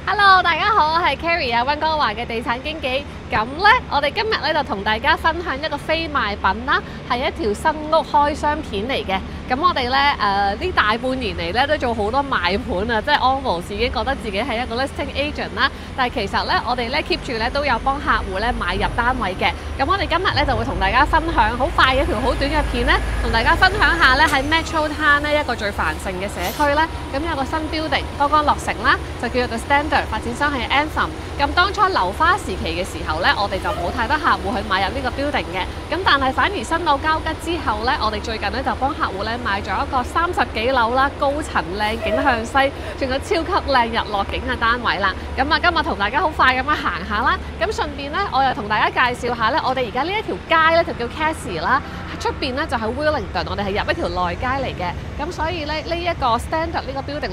Hello，大家好，我係 Carrie 啊，溫哥華嘅地產經紀。咁呢，我哋今日咧就同大家分享一個非賣品啦，係一條新屋開箱片嚟嘅。咁我哋咧呢大半年嚟咧都做好多賣盤啊，即係 almost 已經覺得自己係一個 listing agent 啦。但係其實咧，我哋咧 keep 住咧都有幫客戶咧買入單位嘅。咁我哋今日咧就會同大家分享好快嘅一條好短嘅片咧，同大家分享下咧喺 Metro Town 咧一個最繁盛嘅社區咧，咁有個新 building 剛剛落成啦，就叫做 The Standard， 發展商係 Anthem。咁當初樓花時期嘅時候咧，我哋就冇太多客戶去買入呢個 building 嘅。咁但係反而新樓交吉之後咧，我哋最近咧就幫客戶咧買咗一個30幾樓啦，高層靚景向西，仲有超級靚日落景嘅單位啦。咁啊，今日同大家好快咁樣行下啦。咁順便咧，我又同大家介紹下咧，我哋而家呢一條街咧就叫 Cassie 啦。出邊咧就係 Wellington， 我哋係入一條內街嚟嘅，咁所以咧呢一個 Standard 呢個 building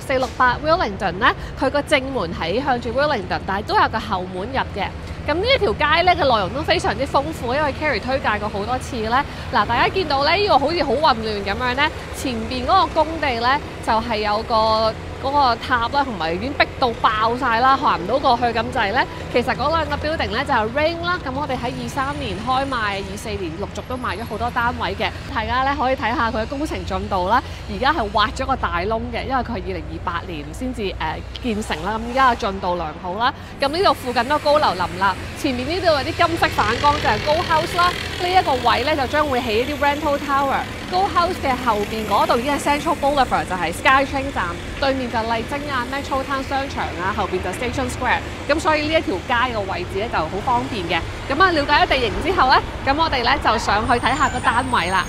6468 Wellington 咧，佢個正門喺向住 Wellington， 但係都有個後門入嘅。咁呢一條街咧嘅內容都非常之豐富，因為 Carrie 推介過好多次咧。嗱，大家見到咧呢個好似好混亂咁樣咧，前邊嗰個工地咧就係有嗰個塔啦，同埋已經逼到爆晒啦，行唔到過去咁滯咧。其實嗰兩個 building 咧就係 Ring 啦，咁我哋喺23年開賣，24年陸續都賣咗好多單位嘅。大家咧可以睇下佢嘅工程進度啦。而家係挖咗個大窿嘅，因為佢係2028年先至建成啦。咁而家嘅進度良好啦。咁呢度附近都高樓林立，前面呢度有啲金色反光就係高 house 啦。呢一個位咧就將會起一啲 rental tower。高 house 嘅後邊嗰度已經係 Central Boulevard， 就係 SkyTrain 站對面就麗晶啊、Metro Town 商場啊，後邊就 Station Square。咁所以呢一條街嘅位置咧就好方便嘅。咁啊，了解咗地形之後咧，咁我哋咧就上去睇下個單位啦。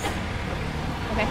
OK。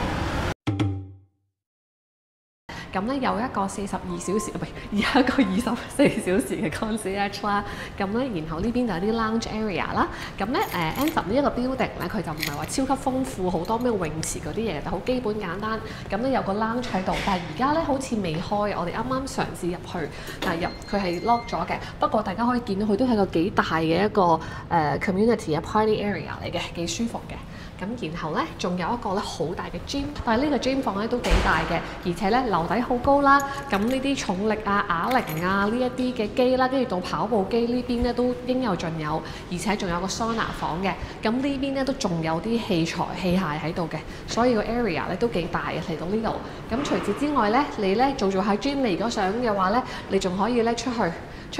咁咧有一個42小時，有一個24小時嘅 concierge 啦。咁咧，然後呢邊就有啲 lounge area 啦。咁咧Anthem 呢一個 building 咧，佢就唔係話超級豐富，好多咩泳池嗰啲嘢，但好基本簡單。咁咧有個 lounge 喺度，但係而家咧好似未開，我哋啱啱嘗試入去，但係佢係 lock 咗嘅。不過大家可以見到佢都係個幾大嘅一個community 嘅 party area 嚟嘅，幾舒服嘅。咁然後咧，仲有一個咧好大嘅 gym， 但係呢個 gym 房咧都幾大嘅，而且咧樓底好高啦。咁呢啲重力啊、啞鈴啊呢一啲嘅機啦，跟住到跑步機呢邊咧都應有盡有，而且仲有個桑拿房嘅。咁呢邊咧都仲有啲器械喺度嘅，所以個 area 咧都幾大嘅嚟到呢度。咁除此之外咧，你咧做下 gym， 你如果想嘅話咧，你仲可以咧出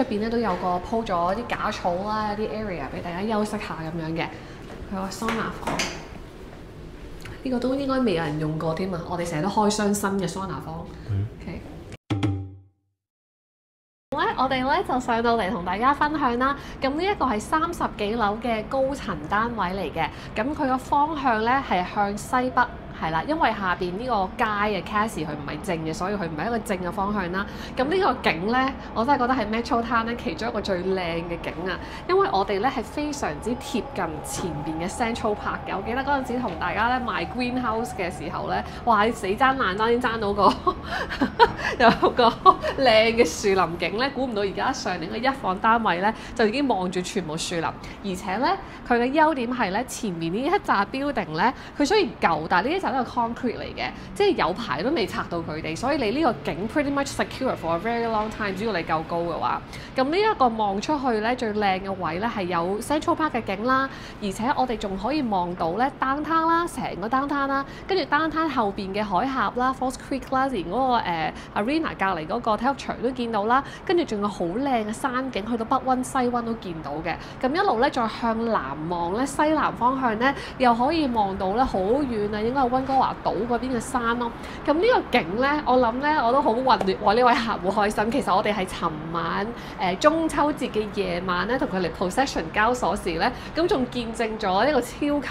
邊咧都有個鋪咗啲假草啦，有啲 area 俾大家休息下咁樣嘅。佢個桑拿房。呢個都應該未有人用過添啊！我哋成日都開箱新嘅桑拿房。OK。我哋咧就上到嚟同大家分享啦。咁呢一個係30幾樓嘅高層單位嚟嘅。咁佢個方向咧係向西北。係啦，因為下邊呢個街嘅 Cassie 佢唔係正嘅，所以佢唔係一個正嘅方向啦。咁呢個景呢，我真係覺得係 Metro Town 咧其中一個最靚嘅景啊！因為我哋咧係非常之貼近前邊嘅 Central Park 嘅。我記得嗰陣時同大家咧賣 Greenhouse 嘅時候咧，哇！死爭爛爭先爭到個有個靚嘅樹林景咧，估唔到而家上年嘅一房單位咧就已經望住全部樹林，而且咧佢嘅優點係咧前面呢一紮 building 咧，佢雖然舊，但係呢一紮都係 concrete 嚟嘅，即係有排都未拆到佢哋，所以你呢個景 pretty much secure for a very long time， 只要你夠高嘅話。咁呢一個望出去咧最靚嘅位咧係有 Central Park 嘅景啦，而且我哋仲可以望到咧 downtown 啦，成個 downtown 啦，跟住 downtown 後邊嘅海峽啦 ，Falls Creek 啦，連嗰個Arena 隔離嗰個體育場都見到啦，跟住仲有好靚嘅山景，去到北溫西溫都見到嘅。咁一路咧再向南望咧，西南方向咧又可以望到咧好遠啊，應該係溫哥華島嗰邊嘅山咯。咁呢個景咧，我諗咧我都好混亂，為呢位客戶開心。其實我哋係尋晚中秋節嘅夜晚咧，同佢嚟 possession 交鎖匙咧，咁仲見證咗一個超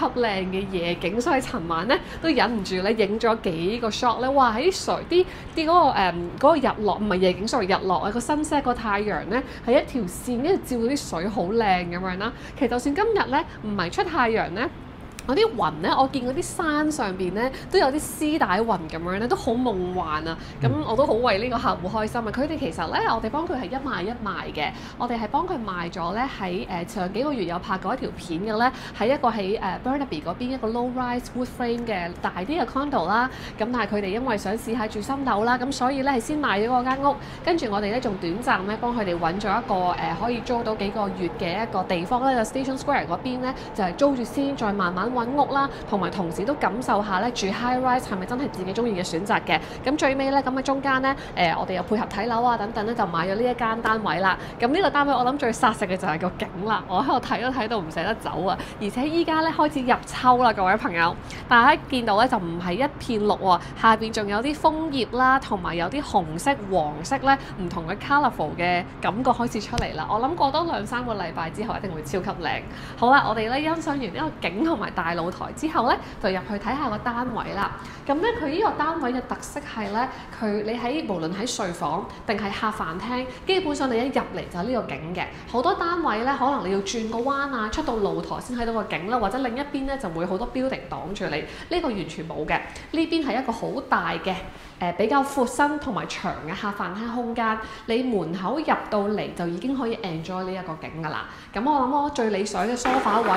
級靚嘅夜景，所以尋晚咧都忍唔住咧影咗幾個 shot 咧，哇！喺水啲嗰個日落唔係夜景，sorry，日落啊，個新 set 個太陽咧係一條線，跟住照到啲水好靚咁樣啦。其實就算今日咧唔係出太陽咧。嗰啲雲咧，我見嗰啲山上邊咧都有啲絲帶雲咁樣咧，都好夢幻啊！咁我都好為呢個客戶開心啊！佢哋其實咧，我哋幫佢係一賣一賣嘅，我哋係幫佢賣咗咧喺上幾個月有拍過一條片嘅咧，喺一個喺Burnaby 嗰邊一個 low rise wood frame 嘅大啲嘅 condo 啦。咁但係佢哋因為想試下住新樓啦，咁所以咧係先賣咗嗰間屋，跟住我哋咧仲短暫咧幫佢哋揾咗一個可以租到幾個月嘅一個地方咧，就 Station Square 嗰邊咧就係租住先，再慢慢揾屋啦，同時都感受下咧住 high rise 係咪真係自己中意嘅選擇嘅。咁最尾咧咁喺中間咧我哋又配合睇樓啊等等咧，就買咗呢一間單位啦。咁呢個單位我諗最殺食嘅就係個景啦，我喺度睇都睇到唔捨得走啊！而且依家咧開始入秋啦，各位朋友，大家見到咧就唔係一片綠喎，下邊仲有啲楓葉啦，同埋有啲紅色、黃色咧唔同嘅 colourful 嘅感覺開始出嚟啦。我諗過多2-3個禮拜之後一定會超級靚。好啦，我哋咧欣賞完呢個景同埋大露台之後咧，就入去睇下個單位啦。咁咧佢呢個單位嘅特色係咧，你喺無論喺睡房定係客飯廳，基本上你一入嚟就係呢個景嘅。好多單位咧，可能你要轉個彎啊，出到露台先睇到個景啦，或者另一邊咧就會好多 building 擋住你。呢個完全冇嘅，呢邊係一個好大嘅比較闊身同埋長嘅客飯廳空間。你門口入到嚟就已經可以 enjoy 呢一個景㗎啦。咁我諗我最理想嘅 sofa 位。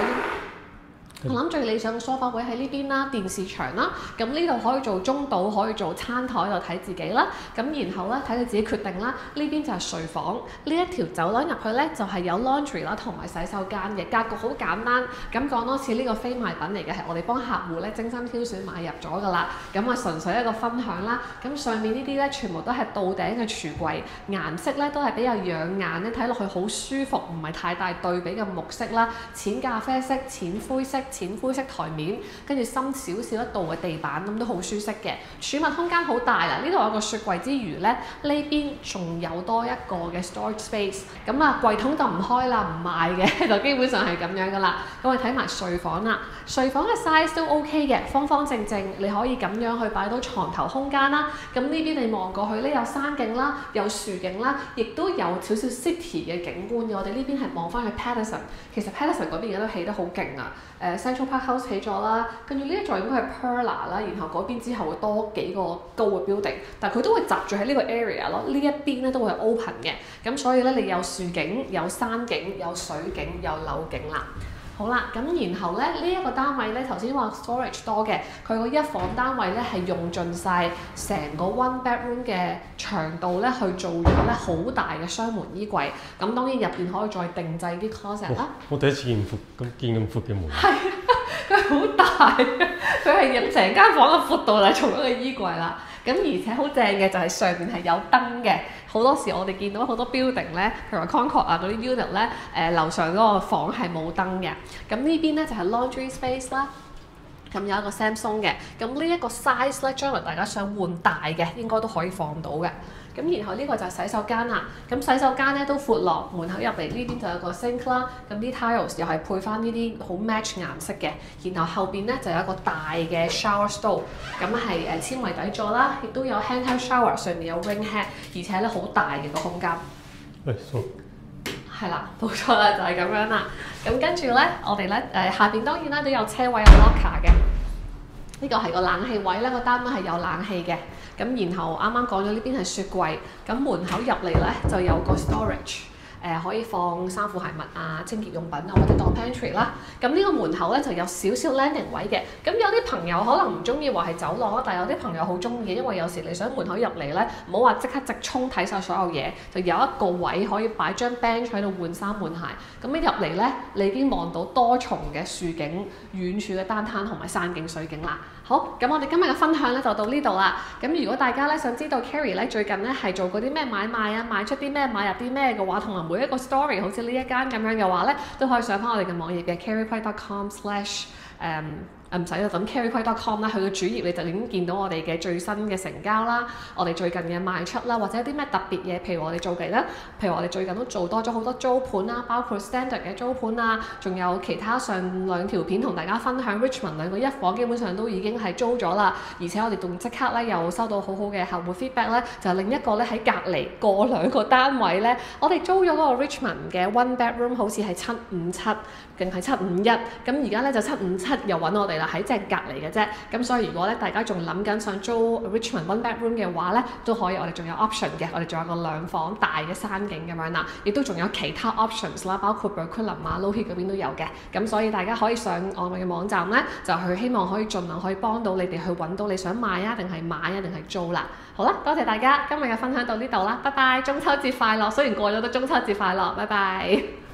我諗最理想嘅梳化位喺呢邊啦，電視牆啦，咁呢度可以做中島，可以做餐台度睇自己啦。咁然後咧睇你自己決定啦。呢邊就係睡房，呢一條走廊入去咧就係有 laundry 啦同埋洗手間嘅格局好簡單。咁講多次呢個非賣品嚟嘅，係我哋幫客戶咧精心挑選買入咗㗎啦。咁啊純粹一個分享啦。咁上面呢啲咧全部都係到頂嘅櫥櫃，顏色咧都係比較養眼咧，睇落去好舒服，唔係太大對比嘅木色啦，淺咖啡色、淺灰色。淺灰色台面，跟住深少少一度嘅地板，咁都好舒適嘅。儲物空間好大啦，呢度有個雪櫃之餘咧，呢邊仲有多一個嘅 storage space。咁啊，櫃桶就唔開啦，唔賣嘅，就基本上係咁樣噶啦。咁我哋睇埋睡房啦，睡房嘅 size 都 OK 嘅，方方正正，你可以咁樣去擺到床頭空間啦。咁呢邊你望過去咧有山景啦，有樹景啦，亦都有少少 city 嘅景觀嘅。我哋呢邊係望翻去 Paterson， 其實 Paterson 嗰邊而家都起得好勁啊。Central Park House 起咗啦，跟住呢一座應該係 Perla 啦，然後嗰邊之後會多幾個高嘅 building， 但係佢都會集住喺呢個 area 咯。呢一邊咧都會係 open 嘅，咁所以咧你有樹景、有山景、有水景、有樓景啦。好啦，咁然後咧呢一個單位咧頭先話 storage 多嘅，佢個一房單位咧係用盡晒成個 one bedroom 嘅長度咧去做咗咧好大嘅雙門衣櫃，咁當然入邊可以再定製啲 closet 啦。我第一次見咁闊嘅門。係啊，佢好大，佢係入成間房嘅闊度嚟做一個衣櫃啦。咁而且好正嘅就係上面係有燈嘅。好多時我哋見到好多 building 咧，譬如話 Concord 啊嗰啲 unit 咧，樓上嗰個房係冇燈嘅。咁呢邊咧就係 laundry space 啦。咁有一個 Samsung 嘅，咁呢一個 size 咧，將來大家想換大嘅應該都可以放到嘅。咁然後呢個就係洗手間啦。咁洗手間咧都闊落，門口入嚟呢邊就有個 sink 啦。咁啲 tiles 又係配翻呢啲好 match 顏色嘅。然後後邊咧就有一個大嘅 shower stall， 咁係纖維底座啦，亦都有 handheld shower， 上面有 ring head， 而且咧好大嘅個空間。係啦，冇錯啦，就係咁樣啦。咁跟住咧，我哋咧下邊當然啦都有車位有 locker 嘅。呢個係個冷氣位咧，個單位係有冷氣嘅。咁然後啱啱講咗呢邊係雪櫃，咁門口入嚟咧就有個 storage。可以放衫褲鞋襪啊、清潔用品啊，或者當 pantry 啦。咁呢個門口咧就有少少 landing 位嘅。咁有啲朋友可能唔中意話係走廊，但係有啲朋友好中意，因為有時你想門口入嚟咧，唔好話即刻直衝睇晒所有嘢，就有一個位可以擺張 bench 喺度換衫換鞋。咁一入嚟咧，你已經望到多重嘅樹景、遠處嘅單灘同埋山景水景啦。好，咁我哋今日嘅分享咧就到呢度啦。咁如果大家咧想知道 Carrie 咧最近咧係做嗰啲咩買賣啊、賣出啲咩、買入啲咩嘅話，同埋每一個 story 好似呢一間咁樣嘅話咧，都可以上翻我哋嘅網頁嘅 carrieprice.com/about 唔使啦，咁 carryquay.com 啦，佢嘅主頁你就已經見到我哋嘅最新嘅成交啦，我哋最近嘅賣出啦，或者有啲咩特別嘢，譬如我哋做嘅咧，譬如我哋最近都做多咗好多租盤啦，包括 standard 嘅租盤啊，仲有其他上2條片同大家分享 Richmond 兩個一房基本上都已經係租咗啦，而且我哋仲即刻咧又收到好好嘅客戶 feedback 咧，就另一個咧喺隔離過2個單位咧，我哋租咗嗰個 Richmond 嘅 one bedroom 好似係757定係751，咁而家咧就757又揾我哋啦，喺即係隔離嘅啫，咁所以如果咧大家仲諗緊想租 Richmond one bedroom 嘅話咧，都可以，我哋仲有 option 嘅，我哋仲有個2房大嘅山景咁樣啦，亦都仲有其他 options 啦，包括 Burquillup 啊、Low Heat 嗰邊都有嘅，咁所以大家可以上我哋嘅網站咧，就去希望可以盡量可以幫到你哋去揾到你想買啊，定係買啊，定係租啦。好啦，多謝大家今日嘅分享到呢度啦，拜拜，中秋節快樂！雖然過咗都中秋節快樂，拜拜。